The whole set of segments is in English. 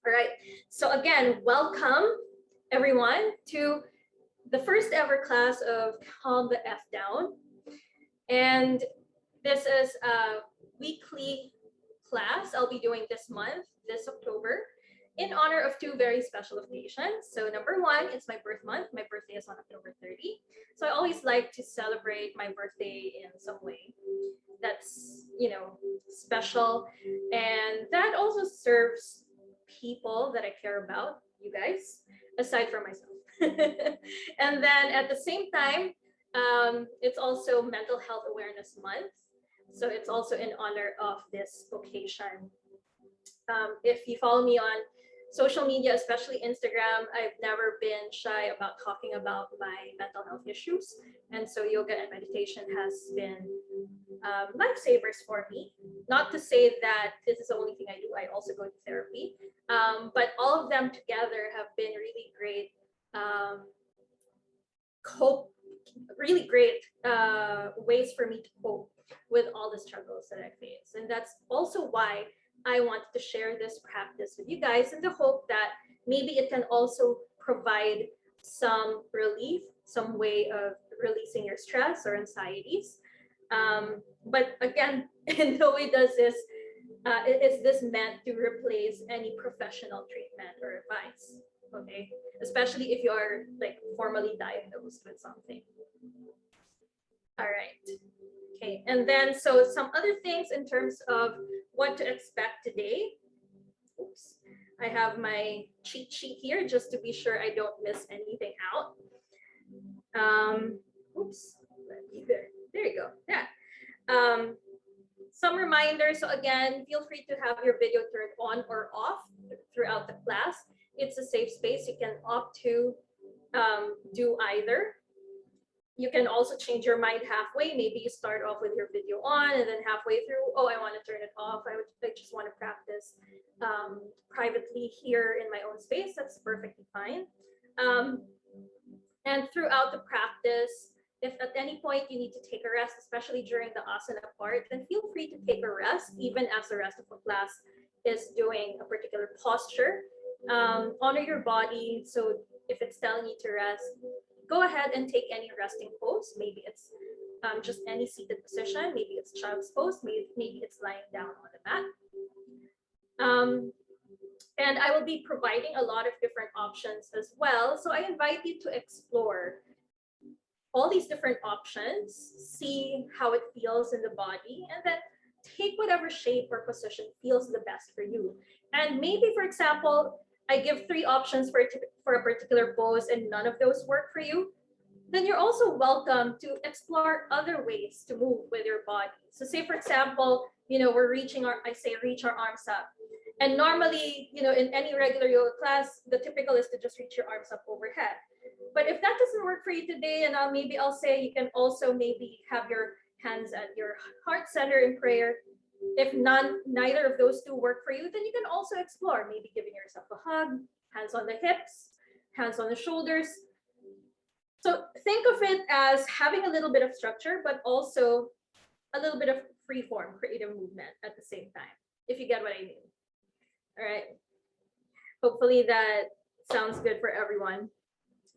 All right. So again, welcome everyone to the first ever class of Calm the F Down. And this is a weekly class I'll be doing this month, this October, in honor of two very special occasions. So number one, it's my birth month. My birthday is on October 30. So I always like to celebrate my birthday in some way that's, special. And that also serves people that I care about, you guys, aside from myself. And then at the same time, it's also Mental Health Awareness Month. So it's also in honor of this occasion. If you follow me on social media, especially Instagram, I've never been shy about talking about my mental health issues. And so yoga and meditation has been lifesavers for me. Not to say that this is the only thing I do, I also go to therapy. But all of them together have been really great ways for me to cope with all the struggles that I face. And that's also why I wanted to share this practice with you guys in the hope that maybe it can also provide some relief, some way of releasing your stress or anxieties. But again, in no way does this, is this meant to replace any professional treatment or advice, okay? Especially if you are like formally diagnosed with something. All right. Okay, and then so some other things in terms of what to expect today. Oops, I have my cheat sheet here just to be sure I don't miss anything out. Oops, there you go. Yeah. Some reminders. So again, feel free to have your video turned on or off throughout the class. It's a safe space. You can opt to do either. You can also change your mind halfway. Maybe you start off with your video on and then halfway through, oh, I want to turn it off. I just want to practice privately here in my own space. That's perfectly fine. And throughout the practice, if at any point you need to take a rest, especially during the asana part, then feel free to take a rest, even as the rest of the class is doing a particular posture. Honor your body. So if it's telling you to rest, go ahead and take any resting pose. Maybe it's just any seated position. Maybe it's child's pose. Maybe it's lying down on the mat. And I will be providing a lot of different options as well. So I invite you to explore all these different options, see how it feels in the body, and then take whatever shape or position feels the best for you. And maybe, for example, I give 3 options for a particular pose and none of those work for you, then you're also welcome to explore other ways to move with your body. So say, for example, we're reach our arms up. And normally, in any regular yoga class, the typical is to just reach your arms up overhead. But if that doesn't work for you today, and maybe I'll say you can also maybe have your hands at your heart center in prayer. If neither of those 2 work for you, then you can also explore maybe giving yourself a hug, hands on the hips, hands on the shoulders. So think of it as having a little bit of structure, but also a little bit of free form, creative movement at the same time, if you get what I mean. All right. Hopefully that sounds good for everyone.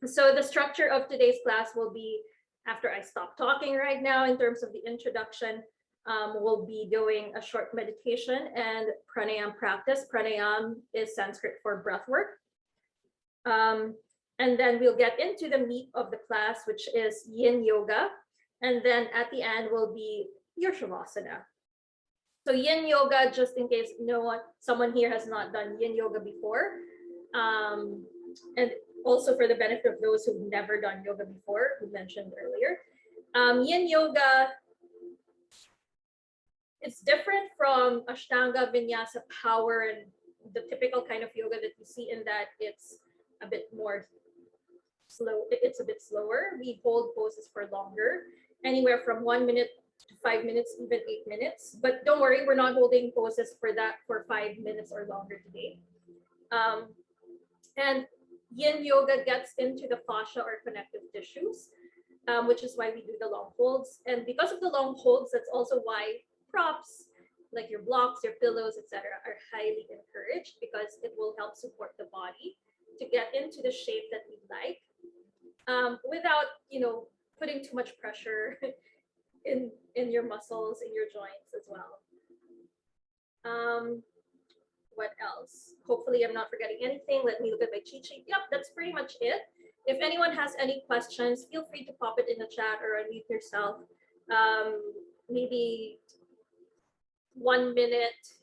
So the structure of today's class will be, after I stop talking right now in terms of the introduction, we'll be doing a short meditation and pranayama practice. Pranayama is Sanskrit for breath work. And then we'll get into the meat of the class, which is yin yoga. And then at the end will be your shavasana. So yin yoga, just in case someone here has not done yin yoga before. And also for the benefit of those who've never done yoga before, who mentioned earlier. Yin yoga, it's different from Ashtanga, Vinyasa, power, and the typical kind of yoga that you see, in that it's a bit more slow. It's a bit slower. We hold poses for longer, anywhere from 1 minute to 5 minutes, even 8 minutes. But don't worry, we're not holding poses for 5 minutes or longer today. And yin yoga gets into the fascia or connective tissues, which is why we do the long holds. And because of the long holds, that's also why props like your blocks, your pillows, etc., are highly encouraged because it will help support the body to get into the shape that we like, without, putting too much pressure in your muscles, in your joints as well. What else? Hopefully I'm not forgetting anything. Let me look at my cheat sheet. Yep, that's pretty much it. If anyone has any questions, feel free to pop it in the chat or unmute yourself. Maybe 1 minute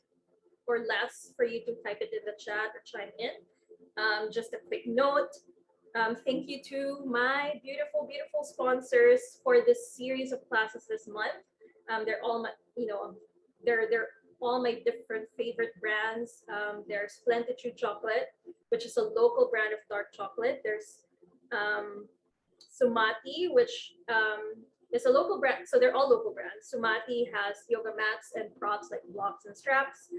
or less for you to type it in the chat or chime in. Just a quick note. Thank you to my beautiful, beautiful sponsors for this series of classes this month. They're all my, they're all my different favorite brands. There's Plentitude Chocolate, which is a local brand of dark chocolate. There's Sumati, which is a local brand. So they're all local brands. Sumati has yoga mats and props like blocks and straps.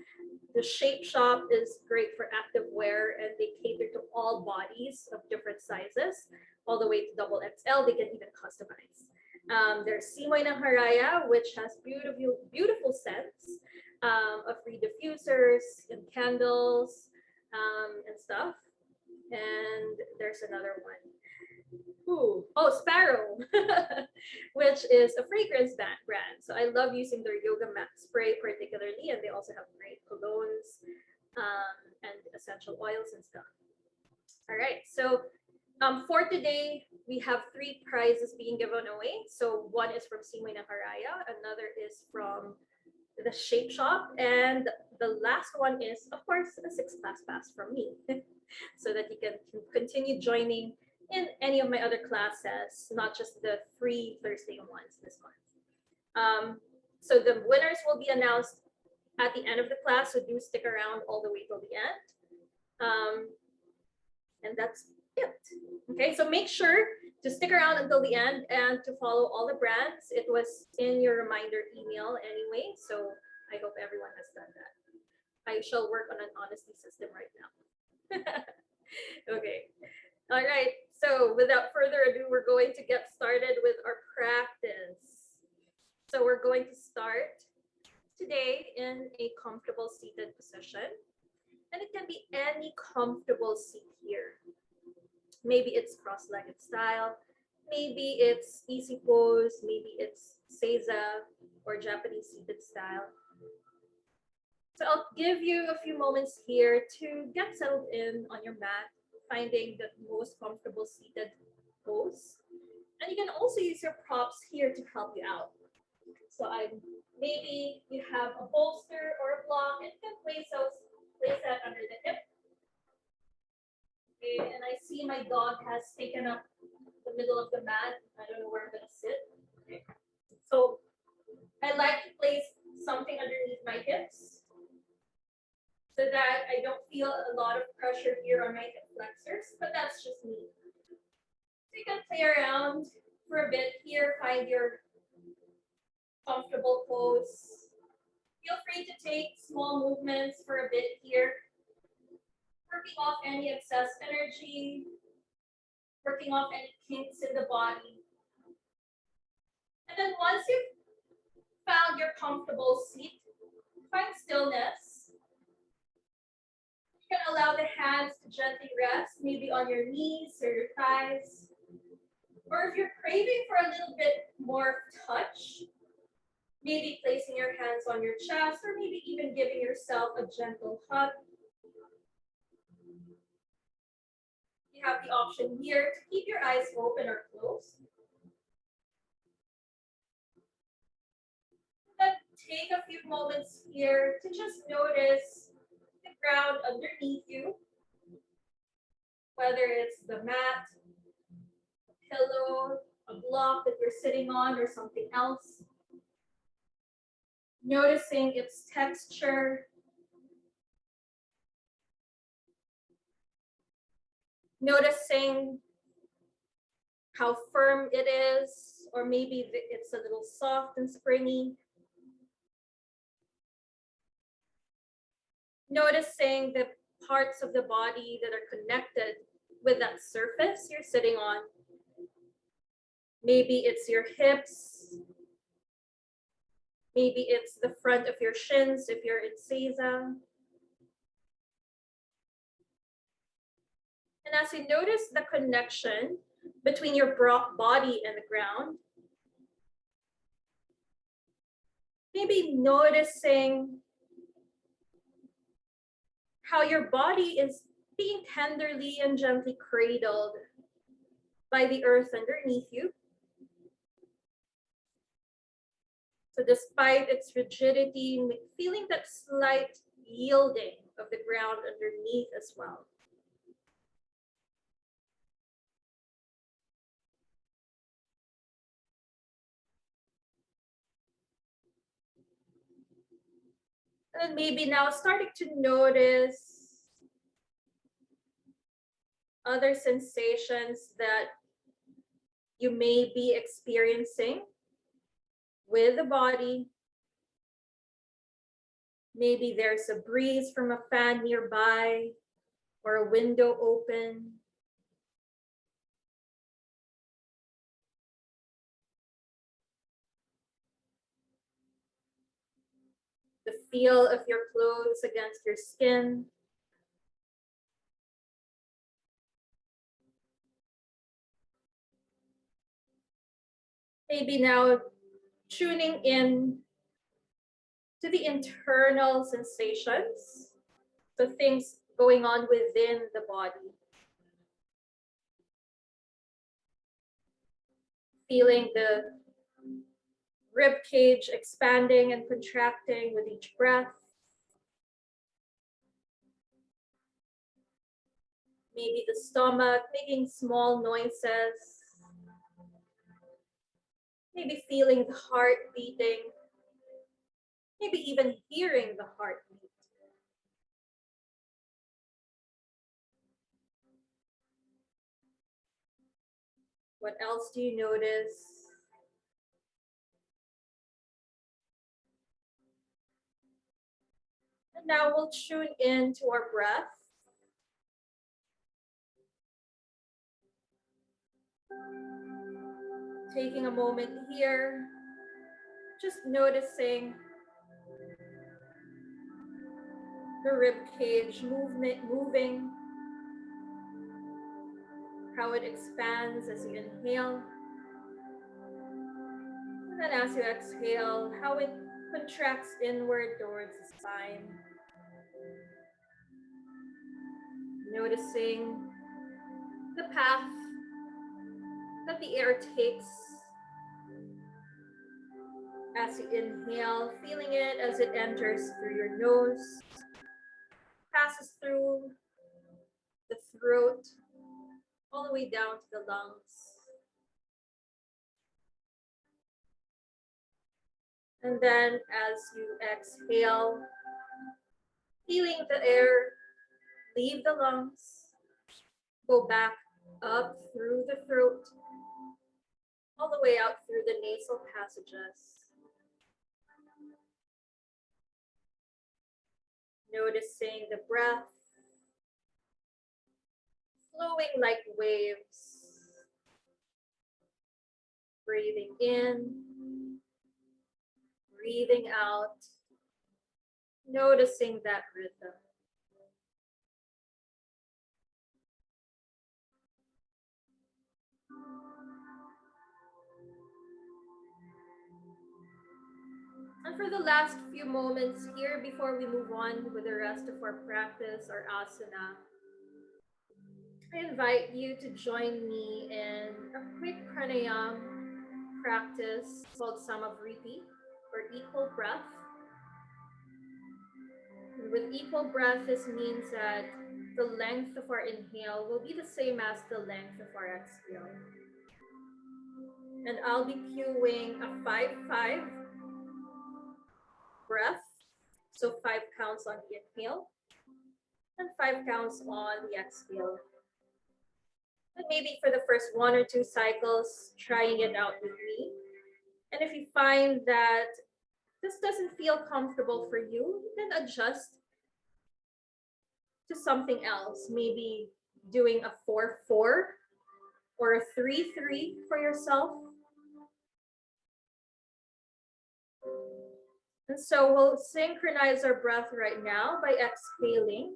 The Shape Shop is great for active wear, and they cater to all bodies of different sizes, all the way to double XL. They can even customize. There's Simoy ng Haraya, which has beautiful, beautiful scents of free diffusers and candles and stuff. And there's another one. Ooh, oh, Sparrow, which is a fragrance brand. So I love using their yoga mat spray particularly, and they also have great colognes and essential oils and stuff. All right, so for today, we have 3 prizes being given away. So one is from Simoy ng Haraya, another is from the Shape Shop, and the last one is, of course, a 6-class pass from me, so that you can continue joining in any of my other classes, not just the 3 Thursday ones this month. So the winners will be announced at the end of the class, so do stick around all the way till the end. And that's it. Okay, so make sure to stick around until the end and to follow all the brands. It was in your reminder email anyway, so I hope everyone has done that. I shall work on an honesty system right now. Okay, all right. So without further ado, we're going to get started with our practice. So we're going to start today in a comfortable seated position. And it can be any comfortable seat here. Maybe it's cross-legged style. Maybe it's easy pose. Maybe it's seiza or Japanese seated style. So I'll give you a few moments here to get settled in on your mat, finding the most comfortable seated pose. And you can also use your props here to help you out. So maybe you have a bolster or a block, and you can place that under the hip. Okay, and I see my dog has taken up the middle of the mat. I don't know where I'm gonna sit. Okay. So I like to place something underneath my hips so that I don't feel a lot of pressure here on my hip flexors, but that's just me. So you can play around for a bit here, find your comfortable pose. Feel free to take small movements for a bit here, working off any excess energy, working off any kinks in the body. And then once you've found your comfortable seat, find stillness. You can allow the hands to gently rest, maybe on your knees or your thighs. Or if you're craving for a little bit more touch, maybe placing your hands on your chest, or maybe even giving yourself a gentle hug. You have the option here to keep your eyes open or closed. Then take a few moments here to just notice the ground underneath you, whether it's the mat, a pillow, a block that you're sitting on, or something else. Noticing its texture. Noticing how firm it is, or maybe it's a little soft and springy. Noticing the parts of the body that are connected with that surface you're sitting on. Maybe it's your hips, Maybe it's the front of your shins if you're in Seiza. And as you notice the connection between your body and the ground, maybe noticing how your body is being tenderly and gently cradled by the earth underneath you. So despite its rigidity, feeling that slight yielding of the ground underneath as well. And maybe now starting to notice other sensations that you may be experiencing with the body. Maybe there's a breeze from a fan nearby or a window open. The feel of your clothes against your skin. Maybe now tuning in to the internal sensations, the things going on within the body. Feeling the rib cage expanding and contracting with each breath. Maybe the stomach making small noises. Maybe feeling the heart beating. Maybe even hearing the heartbeat. What else do you notice? And now we'll tune in to our breath. Taking a moment here, just noticing the rib cage moving, how it expands as you inhale. And then as you exhale, how it contracts inward towards the spine. Noticing the path that the air takes as you inhale, feeling it as it enters through your nose, passes through the throat, all the way down to the lungs. And then as you exhale, feeling the air leave the lungs, go back up through the throat, all the way out through the nasal passages. Noticing the breath flowing like waves. Breathing in, breathing out, noticing that rhythm. And for the last few moments here before we move on with the rest of our practice, our asana, I invite you to join me in a quick pranayama practice called Vritti, or equal breath. And with equal breath, this means that the length of our inhale will be the same as the length of our exhale. And I'll be cueing a 5-5 breath. So 5 counts on the inhale and 5 counts on the exhale. And maybe for the first 1 or 2 cycles, trying it out with me. And if you find that this doesn't feel comfortable for you, you can adjust to something else. Maybe doing a 4-4 or a 3-3 for yourself. And so we'll synchronize our breath right now by exhaling.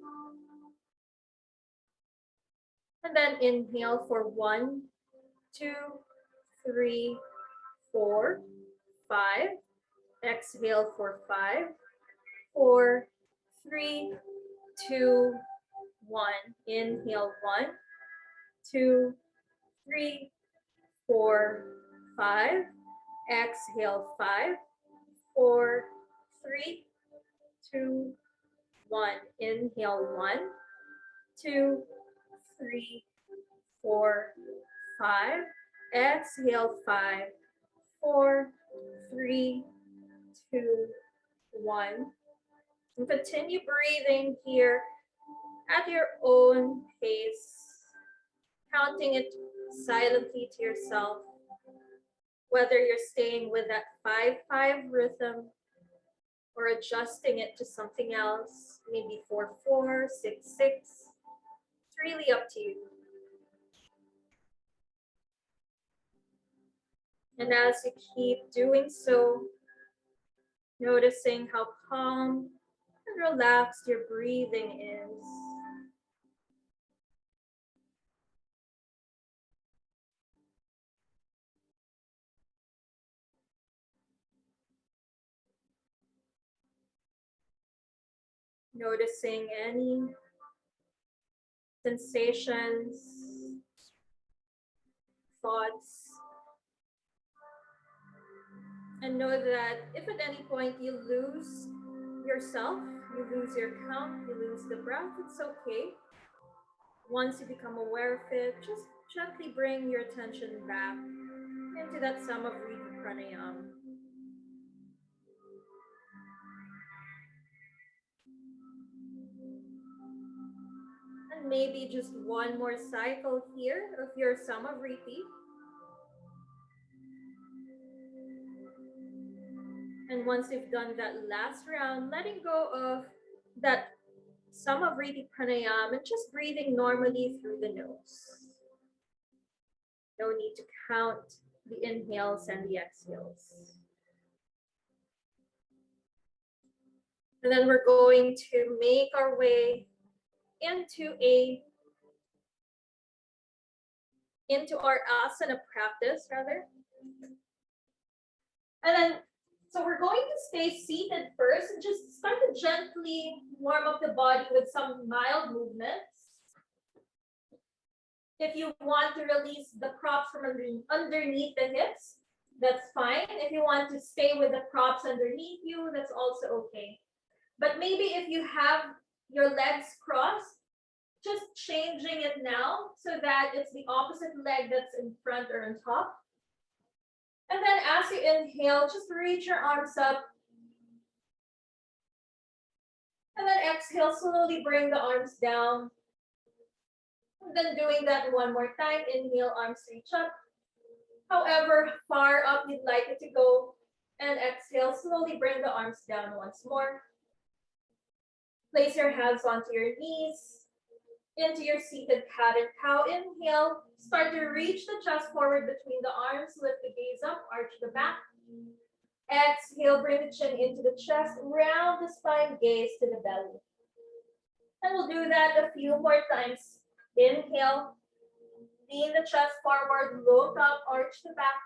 And then inhale for 1, 2, 3, 4, 5. Exhale for 5, 4, 3, 2, 1. Inhale 1, 2, 3, 4, 5. Exhale 5, 4, 3, 2, 1. Inhale 1, 2, 3, 4, 5. Exhale 5, 4, 3, 2, 1. And continue breathing here at your own pace, counting it silently to yourself, whether you're staying with that 5-5 rhythm or adjusting it to something else, maybe 4-4, 6-6. It's really up to you. And as you keep doing so, noticing how calm and relaxed your breathing is. Noticing any sensations, thoughts, and know that if at any point you lose yourself, you lose your count, you lose the breath, it's okay. Once you become aware of it, just gently bring your attention back into that sum of Vritti Pranayama. And maybe just one more cycle here of your Vritti. And once you've done that last round, letting go of that Vritti Pranayama and just breathing normally through the nose. No need to count the inhales and the exhales. And then we're going to make our way into our asana practice, rather. And then, so we're going to stay seated first and just start to gently warm up the body with some mild movements. If you want to release the props from underneath the hips, that's fine. If you want to stay with the props underneath you, that's also okay. But maybe if you have your legs crossed, just changing it now so that it's the opposite leg that's in front or on top. And then as you inhale, just reach your arms up. And then exhale, slowly bring the arms down. And then doing that one more time, inhale, arms reach up. However far up you'd like it to go. And exhale, slowly bring the arms down once more. Place your hands onto your knees, into your seated cat and cow. Inhale, start to reach the chest forward between the arms, lift the gaze up, arch the back. Exhale, bring the chin into the chest, round the spine, gaze to the belly. And we'll do that a few more times. Inhale, lean the chest forward, look up, arch the back.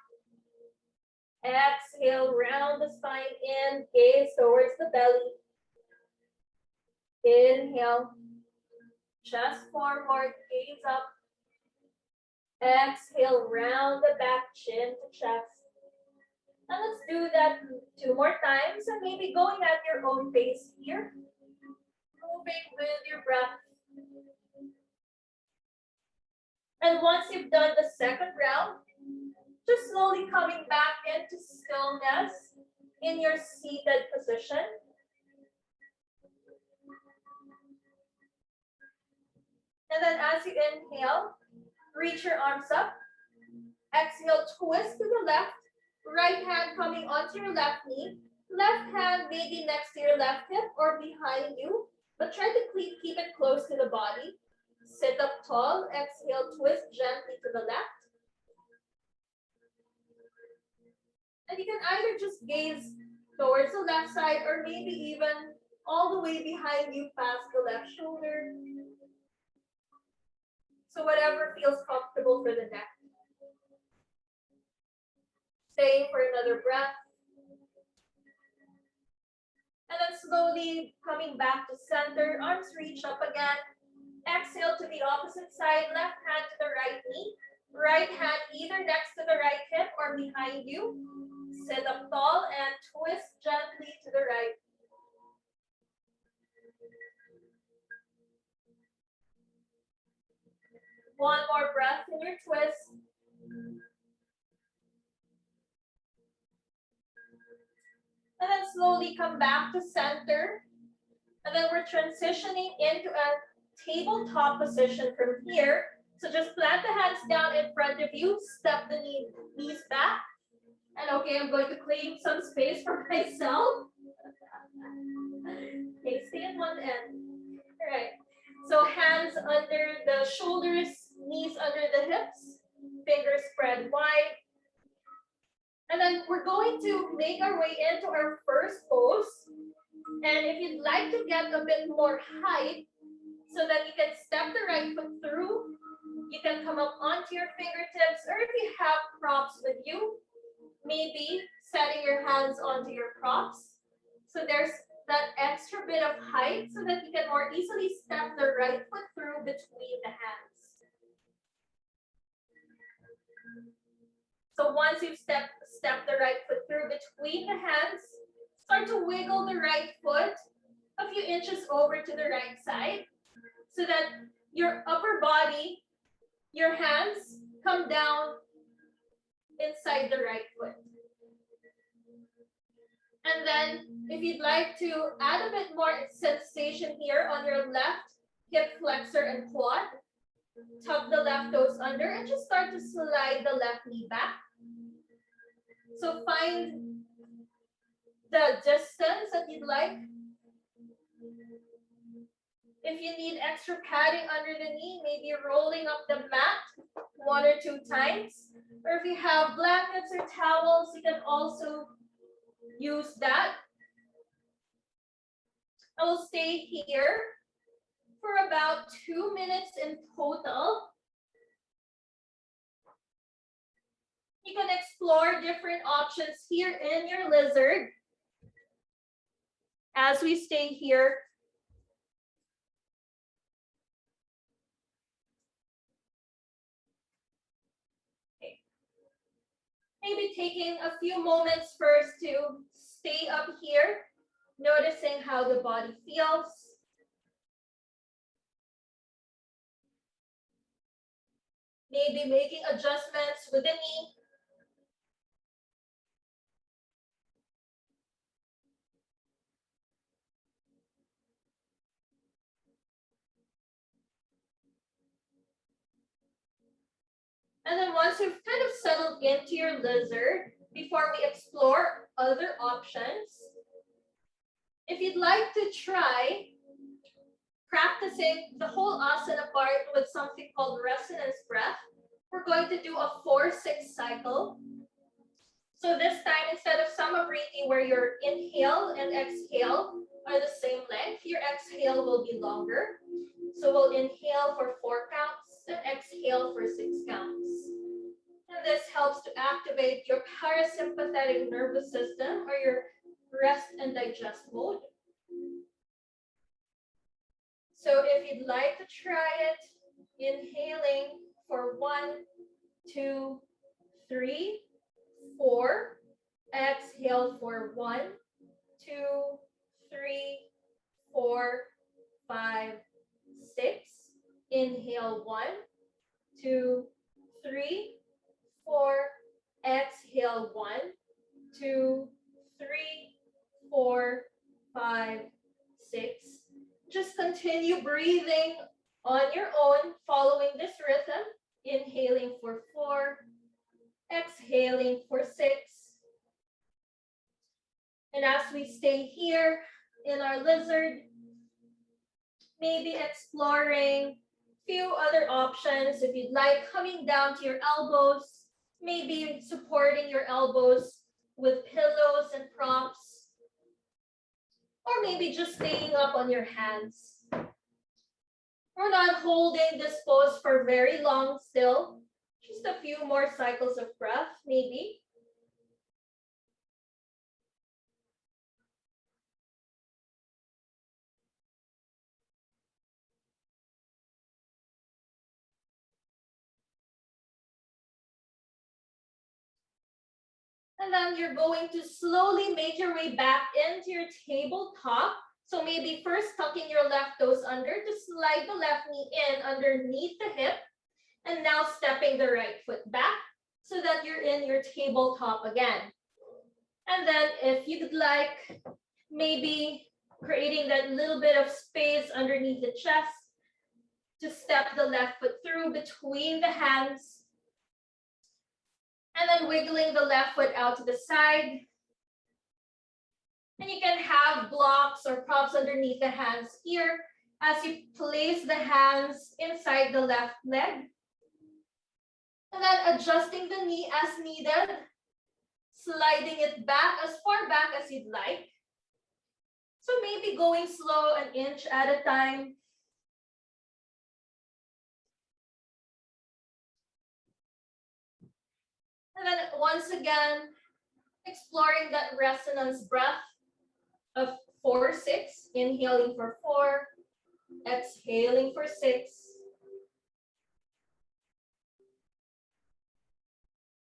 Exhale, round the spine in, gaze towards the belly. Inhale, chest forward, gaze up. Exhale, round the back, chin to chest. And let's do that 2 more times, and maybe going at your own pace here. Moving with your breath. And once you've done the second round, just slowly coming back into stillness in your seated position. And then as you inhale, reach your arms up. Exhale, twist to the left. Right hand coming onto your left knee. Left hand maybe next to your left hip or behind you. But try to keep it close to the body. Sit up tall. Exhale, twist gently to the left. And you can either just gaze towards the left side, or maybe even all the way behind you past the left shoulder. So whatever feels comfortable for the neck. Staying for another breath. And then slowly coming back to center, arms reach up again. Exhale to the opposite side, left hand to the right knee. Right hand either next to the right hip or behind you. Sit up tall and twist gently to the right. One more breath in your twist. And then slowly come back to center. And then we're transitioning into a tabletop position from here. So just plant the hands down in front of you, step the knees back. And okay, I'm going to claim some space for myself. Okay, stay at one end. All right. So hands under the shoulders, knees under the hips, fingers spread wide. And then we're going to make our way into our first pose. And if you'd like to get a bit more height, so that you can step the right foot through, you can come up onto your fingertips, or if you have props with you, maybe setting your hands onto your props. So there's that extra bit of height so that you can more easily step the right foot through between the hands. So once you've stepped the right foot through between the hands, start to wiggle the right foot a few inches over to the right side so that your upper body, your hands come down inside the right foot. And then if you'd like to add a bit more sensation here on your left hip flexor and quad, tuck the left toes under and just start to slide the left knee back. So find the distance that you'd like. If you need extra padding under the knee, maybe rolling up the mat 1 or 2 times. Or if you have blankets or towels, you can also use that. I will stay here for about 2 minutes in total. You can explore different options here in your lizard as we stay here. Okay. Maybe taking a few moments first to stay up here, noticing how the body feels. Maybe making adjustments with the knee. And then once you've kind of settled into your lizard, before we explore other options, if you'd like to try practicing the whole asana part with something called resonance breath, we're going to do a 4-6 cycle. So this time, instead of Vritti, where your inhale and exhale are the same length, your exhale will be longer. So we'll inhale for 4 counts and exhale for 6 counts. And this helps to activate your parasympathetic nervous system or your rest and digest mode. So if you'd like to try it, inhaling for 1, 2, 3, 4. Exhale for 1, 2, 3, 4, 5, 6. Inhale 1, 2, 3, 4. Exhale 1, 2, 3, 4, 5, 6. Just continue breathing on your own, following this rhythm. Inhaling for 4, exhaling for 6. And as we stay here in our lizard, maybe exploring few other options. If you'd like, coming down to your elbows, maybe supporting your elbows with pillows and props. or maybe just staying up on your hands. We're not holding this pose for very long still. Just a few more cycles of breath, maybe. And then you're going to slowly make your way back into your tabletop. So maybe first tucking your left toes under to slide the left knee in underneath the hip. And now stepping the right foot back so that you're in your tabletop again. And then if you'd like, maybe creating that little bit of space underneath the chest to step the left foot through between the hands. And then wiggling the left foot out to the side. And you can have blocks or props underneath the hands here as you place the hands inside the left leg. And then adjusting the knee as needed, sliding it back as far back as you'd like. So maybe going slow, an inch at a time. And then once again, exploring that resonance breath of 4, 6, inhaling for 4, exhaling for 6.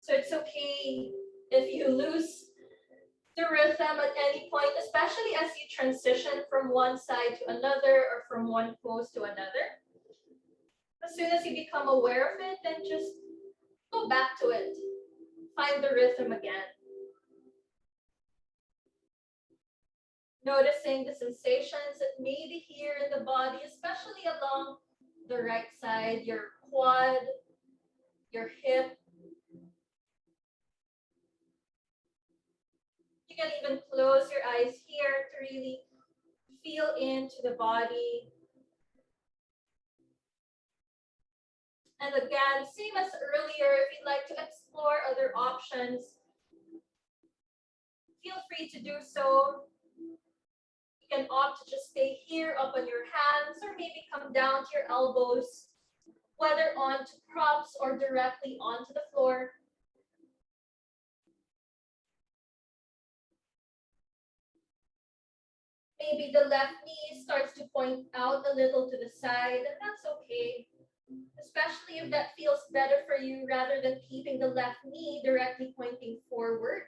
So it's okay if you lose the rhythm at any point, especially as you transition from one side to another or from one pose to another. As soon as you become aware of it, then just go back to it. Find the rhythm again. Noticing the sensations that may be here in the body, especially along the right side, your quad, your hip. You can even close your eyes here to really feel into the body. And again, same as earlier, if you'd like to explore other options, feel free to do so. You can opt to just stay here up on your hands or maybe come down to your elbows, whether onto props or directly onto the floor. Maybe the left knee starts to point out a little to the side, and that's okay. Especially if that feels better for you rather than keeping the left knee directly pointing forward.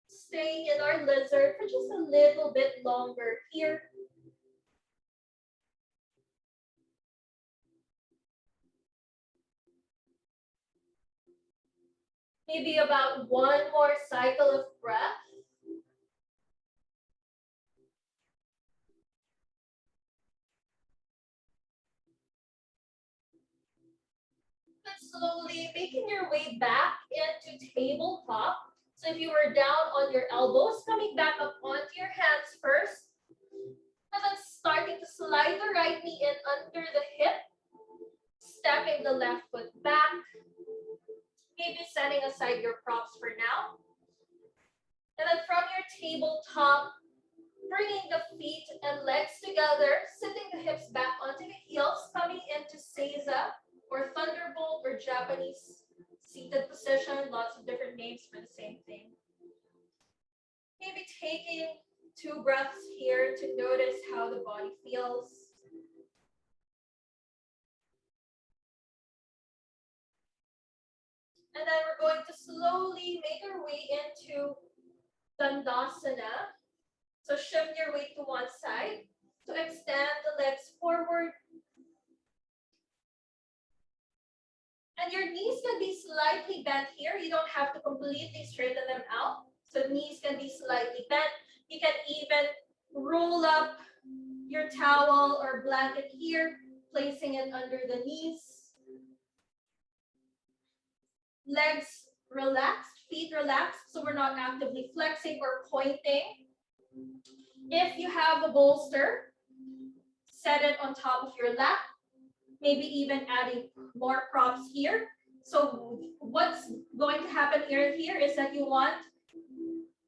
Staying in our lizard for just a little bit longer here. Maybe about one more cycle of breath. And slowly making your way back into tabletop. So if you were down on your elbows, coming back up onto your hands first. And then starting to slide the right knee in under the hip. Stepping the left foot back. Maybe setting aside your props for now. And then from your tabletop, bringing the feet and legs together, sitting the hips back onto the heels, coming into Seiza or Thunderbolt or Japanese seated position, lots of different names for the same thing. Maybe taking 2 breaths here to notice how the body feels. And then we're going to slowly make our way into Dandasana. So shift your weight to one side to extend the legs forward. And your knees can be slightly bent here. You don't have to completely straighten them out. So knees can be slightly bent. You can even roll up your towel or blanket here, placing it under the knees. Legs relaxed, feet relaxed, so we're not actively flexing or pointing. If you have a bolster, set it on top of your lap. Maybe even adding more props here So what's going to happen here is that you want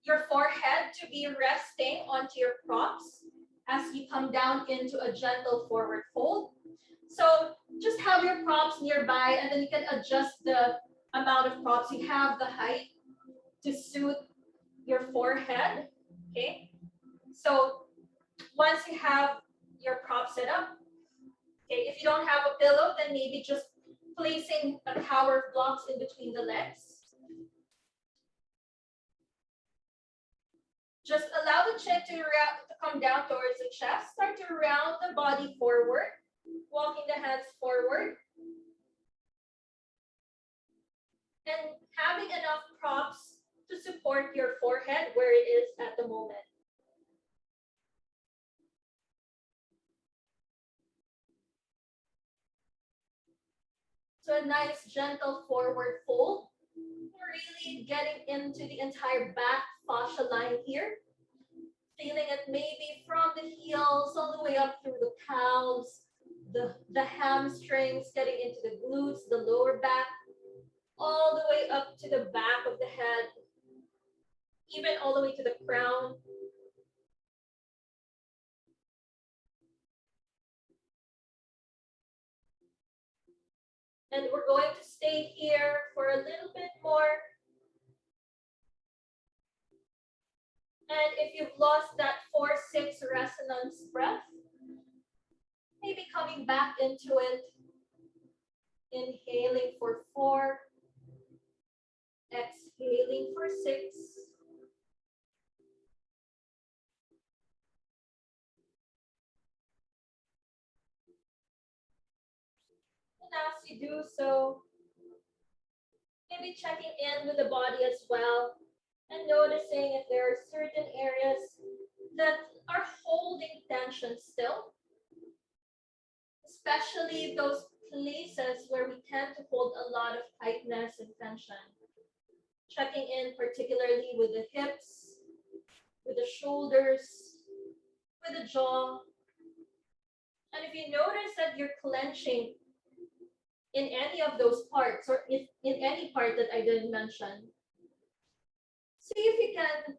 your forehead to be resting onto your props as you come down into a gentle forward fold. So just have your props nearby, and then you can adjust the amount of props. You have the height to suit your forehead, okay? So once you have your prop set up, okay, if you don't have a pillow, then maybe just placing a tower of blocks in between the legs. Just allow the chin to come down towards the chest. Start to round the body forward, walking the hands forward. And having enough props to support your forehead where it is at the moment. So a nice gentle forward fold. Really getting into the entire back fascia line here. Feeling it maybe from the heels all the way up through the calves, the hamstrings, getting into the glutes, the lower back, all the way up to the back of the head, even all the way to the crown. And we're going to stay here for a little bit more. And if you've lost that 4-6 resonance breath, maybe coming back into it, inhaling for 4, exhaling for 6. And as you do so, maybe checking in with the body as well and noticing if there are certain areas that are holding tension still, especially those places where we tend to hold a lot of tightness and tension. Checking in particularly with the hips, with the shoulders, with the jaw. And if you notice that you're clenching in any of those parts, or if in any part that I didn't mention, see if you can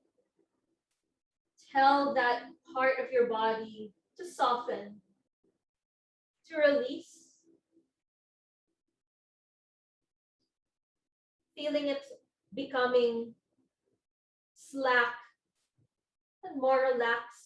tell that part of your body to soften, to release, feeling it becoming slack and more relaxed.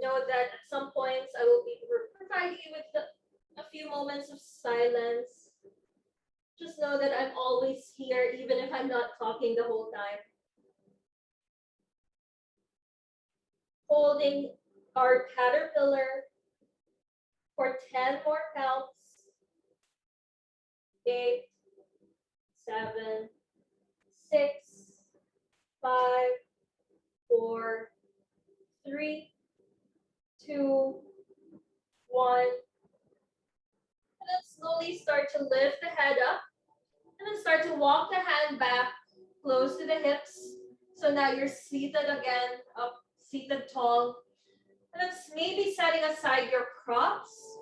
Know that at some points I will be providing you with a few moments of silence. Just know that I'm always here, even if I'm not talking the whole time. Holding our caterpillar for 10 more counts. 8, 7, 6, 5, 4, 3, 2, 1. And then slowly start to lift the head up. And then start to walk the hand back close to the hips. So now you're seated again, up, seated tall. And then maybe setting aside your props.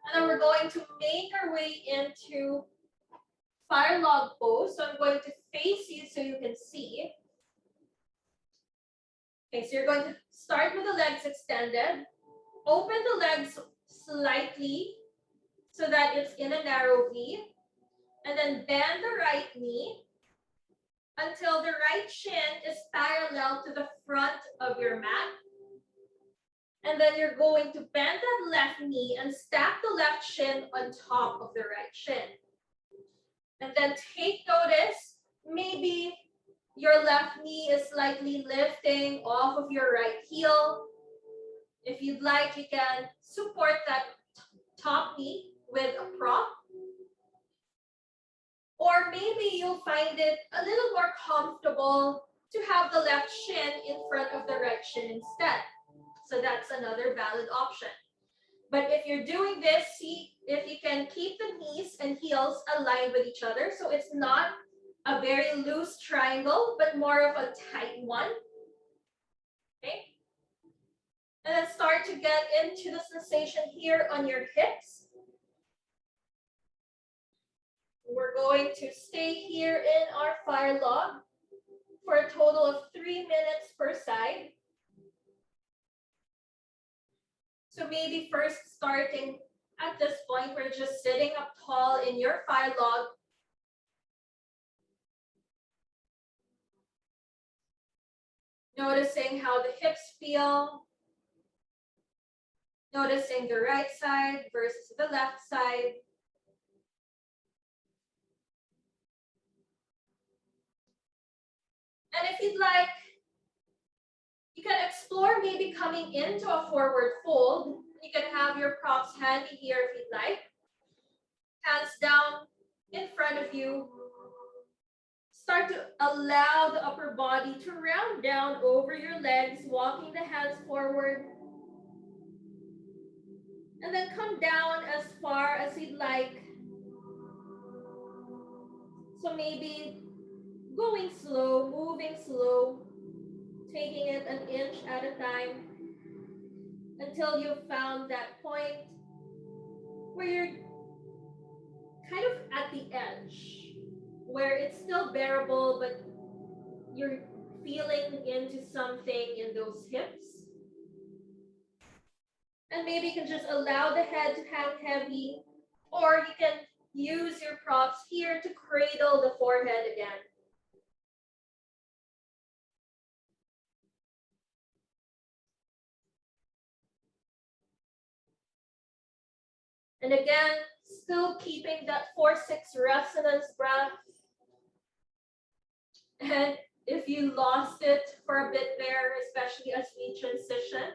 And then we're going to make our way into Firelog Pose. So I'm going to face you so you can see. Okay, so you're going to start with the legs extended. Open the legs slightly so that it's in a narrow V. And then bend the right knee until the right shin is parallel to the front of your mat. And then you're going to bend that left knee and stack the left shin on top of the right shin. And then take notice, maybe your left knee is slightly lifting off of your right heel. If you'd like, you can support that top knee with a prop. Or maybe you'll find it a little more comfortable to have the left shin in front of the right shin instead. So that's another valid option. But if you're doing this, see if you can keep the knees and heels aligned with each other. So it's not a very loose triangle, but more of a tight one. Okay. And then start to get into the sensation here on your hips. We're going to stay here in our Firelog for a total of 3 minutes per side. So maybe first starting at this point, we're just sitting up tall in your Firelog. Noticing how the hips feel. Noticing the right side versus the left side. And if you'd like, you can explore maybe coming into a forward fold. You can have your props handy here if you'd like. Hands down in front of you. Start to allow the upper body to round down over your legs, walking the hands forward. And then come down as far as you'd like. So maybe going slow, moving slow, taking it an inch at a time until you've found that point where you're kind of at the edge, where it's still bearable, but you're feeling into something in those hips. And maybe you can just allow the head to hang heavy, or you can use your props here to cradle the forehead again. And again, still keeping that 4-6 resonance breath. And if you lost it for a bit there, especially as we transition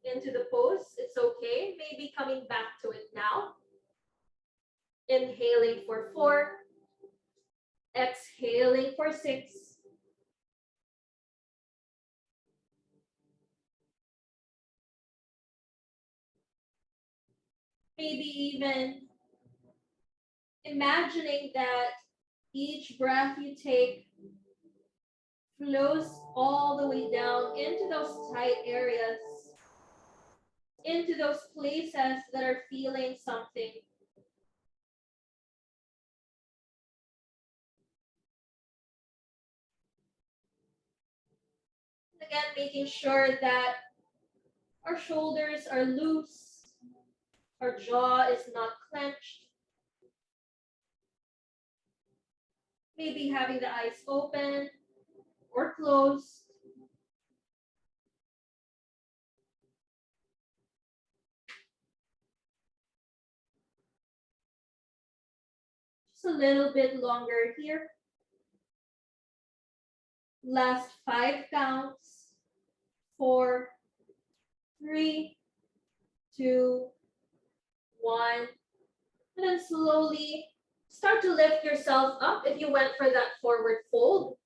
into the pose, it's okay. Maybe coming back to it now. Inhaling for 4. Exhaling for 6. Maybe even imagining that each breath you take flows all the way down into those tight areas, into those places that are feeling something. Again, making sure that our shoulders are loose, our jaw is not clenched. Maybe having the eyes open or closed. Just a little bit longer here. Last 5 counts. 4, 3, 2, 1. And then slowly start to lift yourself up if you went for that forward fold.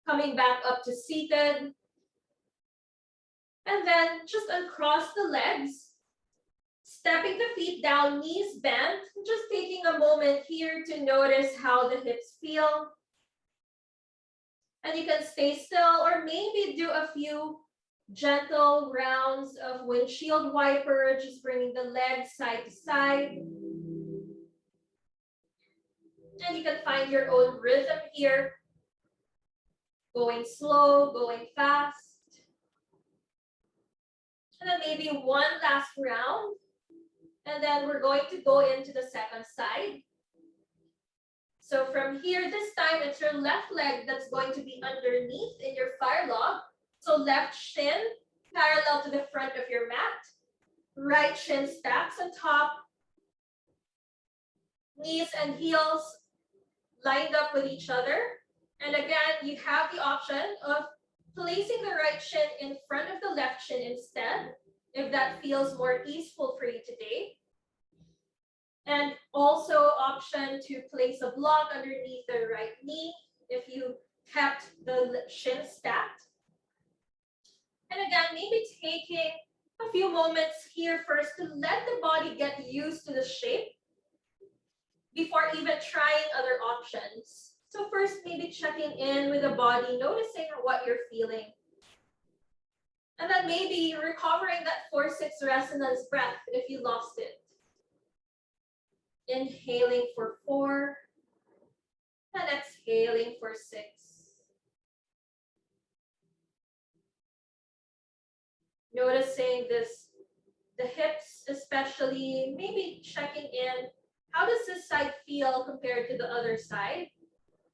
Coming back up to seated. And then just uncross the legs. Stepping the feet down, knees bent. Just taking a moment here to notice how the hips feel. And you can stay still or maybe do a few gentle rounds of windshield wiper, just bringing the legs side to side. And you can find your own rhythm here. Going slow, going fast. And then maybe one last round. And then we're going to go into the second side. So from here, this time it's your left leg that's going to be underneath in your Firelog. So left shin parallel to the front of your mat. Right shin stacks on top. Knees and heels lined up with each other. And again, you have the option of placing the right shin in front of the left shin instead, if that feels more easeful for you today. And also option to place a block underneath the right knee if you kept the shin stacked. And again, maybe taking a few moments here first to let the body get used to the shape before even trying other options. So first, maybe checking in with the body, noticing what you're feeling. And then maybe recovering that 4-6 resonance breath if you lost it. Inhaling for 4 and exhaling for 6. Noticing this, the hips especially, maybe checking in. How does this side feel compared to the other side?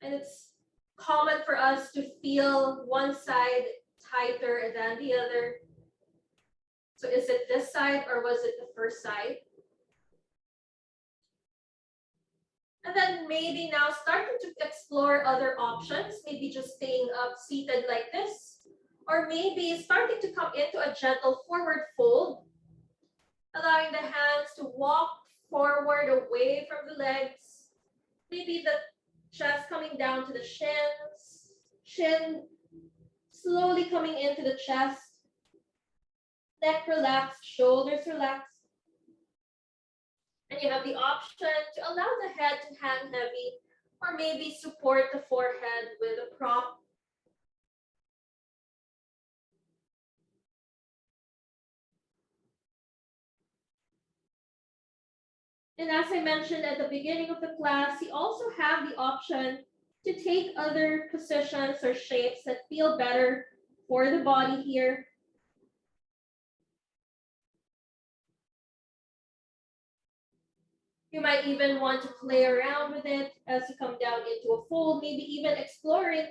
And it's common for us to feel one side tighter than the other. So is it this side or was it the first side? And then maybe now starting to explore other options, maybe just staying up seated like this, or maybe starting to come into a gentle forward fold, allowing the hands to walk forward away from the legs. Maybe the chest coming down to the shins, chin slowly coming into the chest, neck relaxed, shoulders relaxed. And you have the option to allow the head to hang heavy, or maybe support the forehead with a prop. And as I mentioned at the beginning of the class, you also have the option to take other positions or shapes that feel better for the body here. You might even want to play around with it as you come down into a fold, maybe even exploring,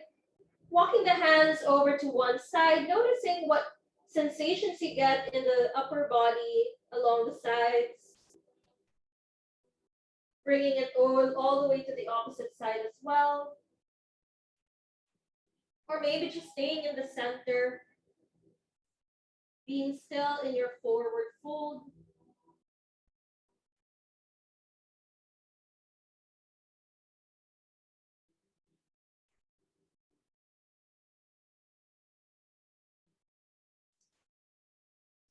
walking the hands over to one side, noticing what sensations you get in the upper body along the sides. Bringing it all the way to the opposite side as well. Or maybe just staying in the center, being still in your forward fold.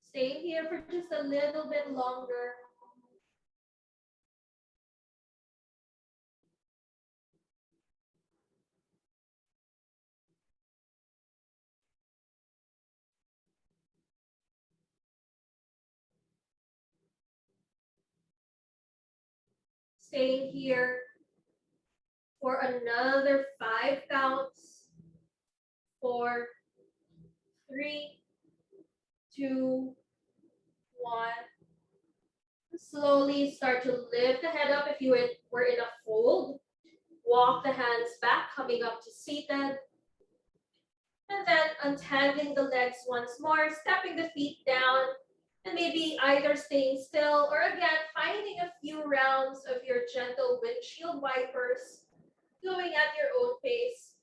Staying here for just a little bit longer. Staying here for another 5 counts. 4, 3, 2, 1. Slowly start to lift the head up if you were in a fold. Walk the hands back, coming up to seated. And then untangling the legs once more, stepping the feet down, and maybe either staying still or again, finding a few rounds of your gentle windshield wipers, going at your own pace.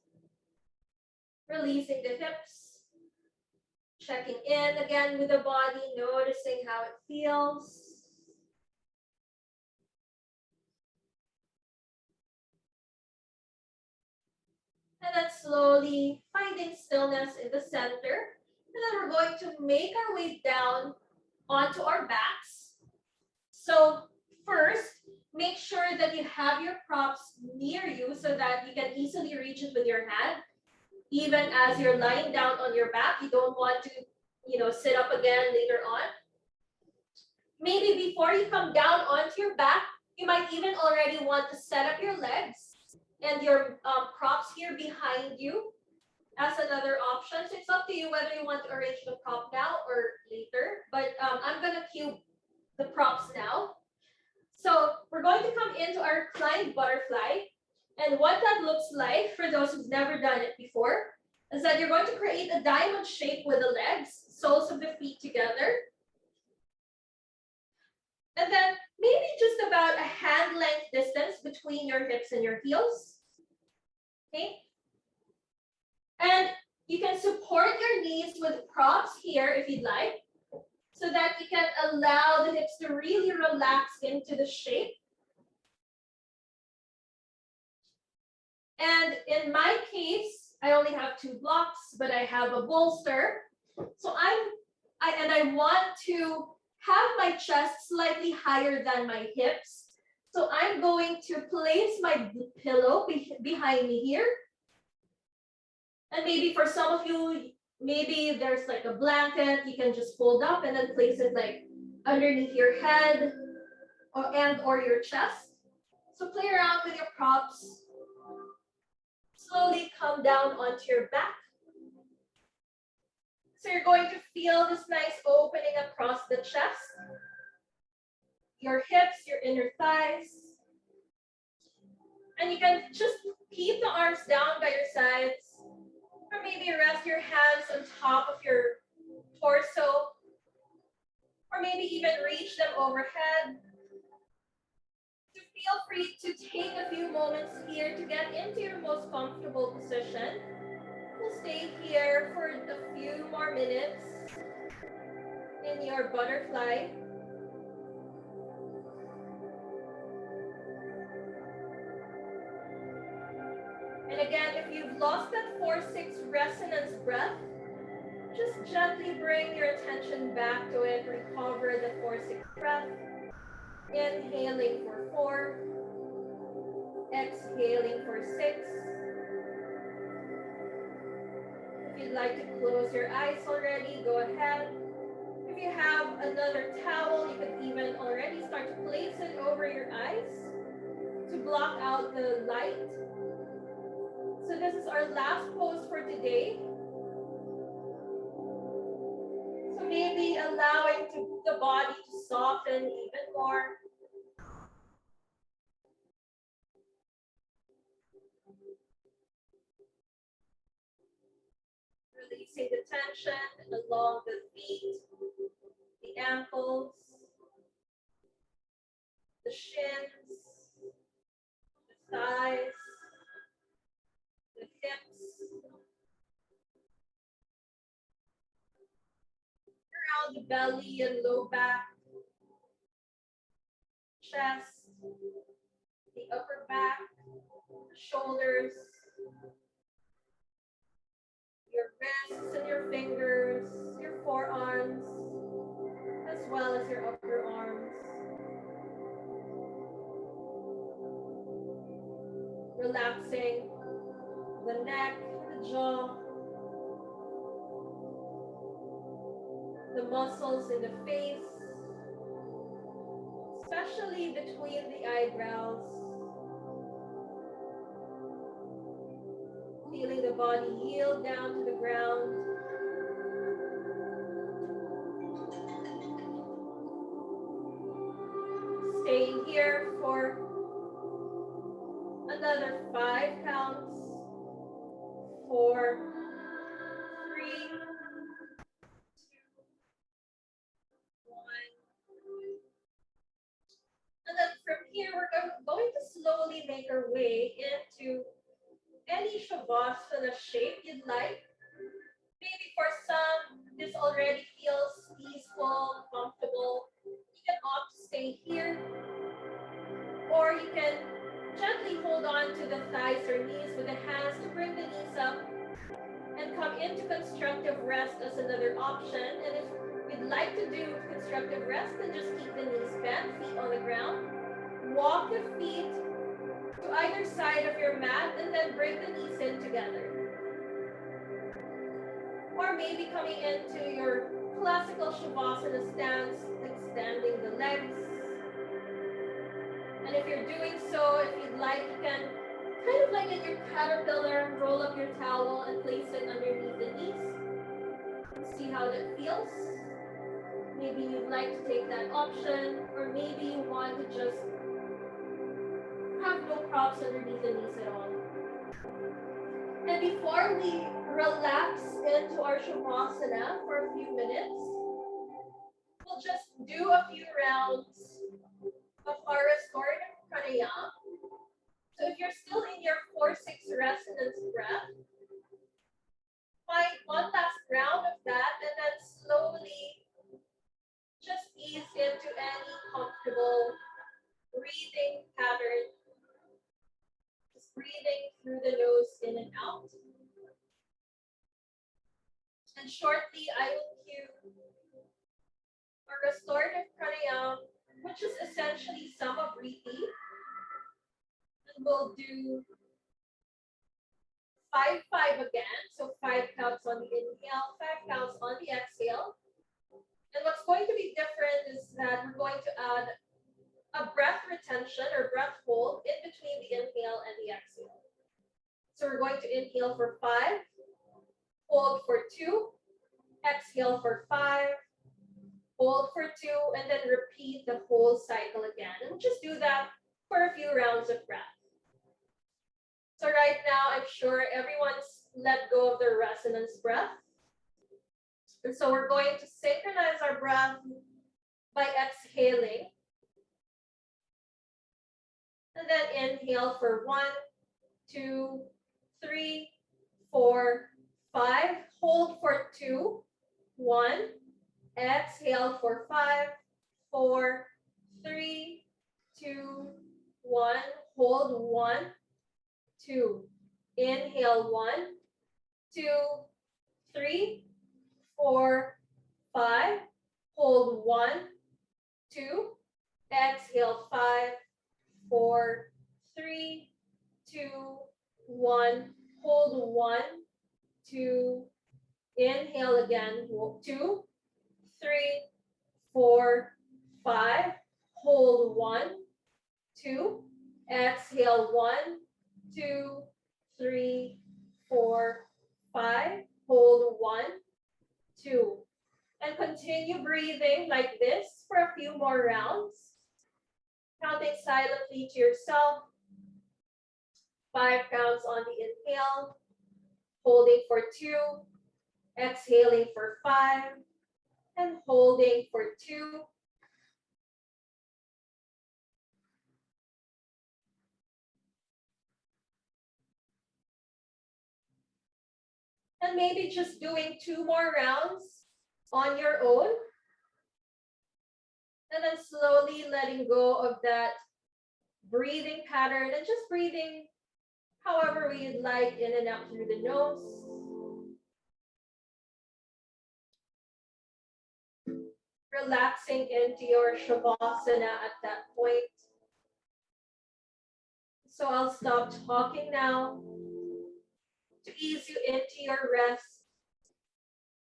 Releasing the hips, checking in again with the body, noticing how it feels. And then slowly finding stillness in the center. And then we're going to make our way down onto our backs. So first, make sure that you have your props near you so that you can easily reach it with your hand. Even as you're lying down on your back, you don't want to, sit up again later on. Maybe before you come down onto your back, you might even already want to set up your legs and your props here behind you as another option. So it's up to you whether you want to arrange the prop now or later, but I'm gonna cue the props now. So we're going to come into our reclined butterfly. And what that looks like, for those who've never done it before, is that you're going to create a diamond shape with the legs, soles of the feet together. And then maybe just about a hand length distance between your hips and your heels. Okay. And you can support your knees with props here if you'd like, so that you can allow the hips to really relax into the shape. And in my case, I only have 2 blocks, but I have a bolster. So I want to have my chest slightly higher than my hips. So I'm going to place my pillow behind me here. And maybe for some of you, maybe there's like a blanket you can just fold up and then place it like underneath your head or your chest. So play around with your props. Slowly come down onto your back. So you're going to feel this nice opening across the chest, your hips, your inner thighs. And you can just keep the arms down by your sides, or maybe rest your hands on top of your torso, or maybe even reach them overhead. So feel free to take a few moments here to get into your most comfortable position. We'll stay here for a few more minutes in your butterfly. And again, if you've lost that 4-6 resonance breath, just gently bring your attention back to it. Recover the 4-6 breath. Inhaling for 4. Exhaling for 6. If you'd like to close your eyes already, go ahead. If you have another towel, you can even already start to place it over your eyes to block out the light. So this is our last pose for today. So maybe allowing the body to soften even more. Releasing the tension along the feet, the ankles, the shins, the thighs, the hips, around the belly and low back, chest, the upper back, the shoulders, your wrists and your fingers, your forearms, as well as your upper arms. Relaxing the neck, the jaw, the muscles in the face, especially between the eyebrows. Feeling the body yield down to the ground. Staying here for another 5 counts. 4, 3, 2, 1. And then from here, we're going to slowly make our way into any shavasana shape you'd like. Maybe for some, this already feels peaceful, comfortable. You can opt to stay here, or you can gently hold on to the thighs or knees with the hands to bring the knees up and come into constructive rest as another option. And if you'd like to do constructive rest, then just keep the knees bent, feet on the ground. Walk the feet to either side of your mat and then bring the knees in together. Or maybe coming into your classical shavasana stance, extending the legs. And if you're doing so, if you'd like, you can kind of like in your caterpillar, roll up your towel and place it underneath the knees. See how that feels. Maybe you'd like to take that option, or maybe you want to just have no props underneath the knees at all. And before we relax into our shavasana for a few minutes, we'll just do a few rounds of our restorative pranayama. So if you're still in your 4-6 resonance breath, find one last round of that and then slowly just ease into any comfortable breathing pattern. Just breathing through the nose in and out. shortly, I will cue a restorative pranayama, which is essentially some of Vritti. And we'll do 5-5 again. So 5 counts on the inhale, 5 counts on the exhale. And what's going to be different is that we're going to add a breath retention or breath hold in between the inhale and the exhale. So we're going to inhale for 5, hold for 2, exhale for 5, hold for 2, and then repeat the whole cycle again. And we'll just do that for a few rounds of breath. So right now, I'm sure everyone's let go of their resonance breath. And so we're going to synchronize our breath by exhaling. And then inhale for 1, 2, 3, 4, 5. Hold for 2, 1. Exhale for 5, 4, 3, 2, 1. Hold 1, 2. Inhale 1, 2, 3, 4, 5. Hold 1, 2. Exhale 5, 4, 3, 2, 1. Hold 1, 2. Inhale again. 2, 3, 4, 5. Hold 1, 2. Exhale 1, 2, 3, 4, 5. Hold 1, 2. And continue breathing like this for a few more rounds. Counting silently to yourself. 5 counts on the inhale. Holding for 2. Exhaling for 5. And holding for 2. And maybe just doing 2 more rounds on your own. And then slowly letting go of that breathing pattern and just breathing however we'd like, in and out through the nose. Relaxing into your savasana at that point. So I'll stop talking now to ease you into your rest.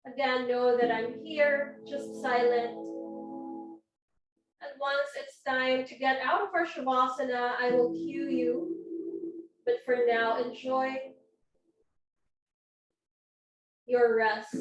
Again, know that I'm here, just silent. And once it's time to get out of our shavasana, I will cue you. But for now, enjoy your rest.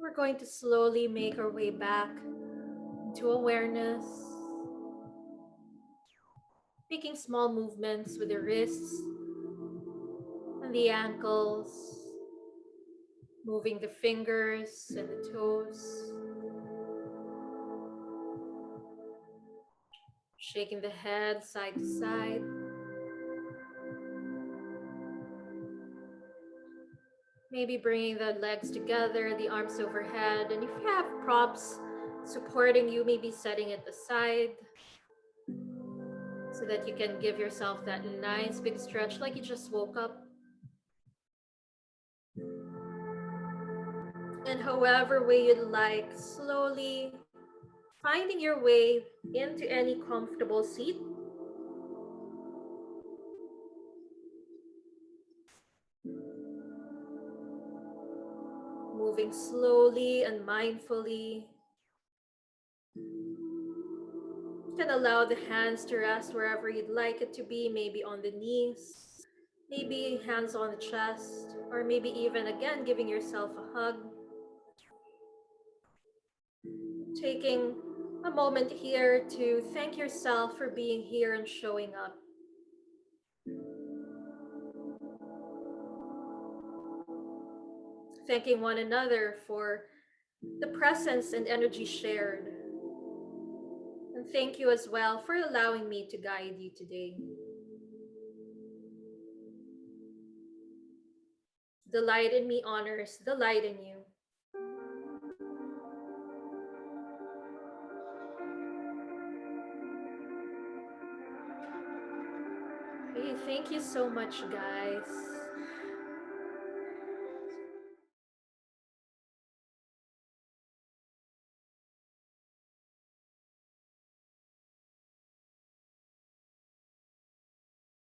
We're going to slowly make our way back into awareness, making small movements with the wrists and the ankles, moving the fingers and the toes, shaking the head side to side. Maybe bringing the legs together, the arms overhead, and if you have props supporting you, maybe setting it aside so that you can give yourself that nice big stretch like you just woke up. And however way you'd like, slowly finding your way into any comfortable seat. Moving slowly and mindfully. You can allow the hands to rest wherever you'd like it to be, maybe on the knees, maybe hands on the chest, or maybe even again giving yourself a hug. Taking a moment here to thank yourself for being here and showing up. Thanking one another for the presence and energy shared. And thank you as well for allowing me to guide you today. The light in me honors the light in you. Hey, thank you so much, guys.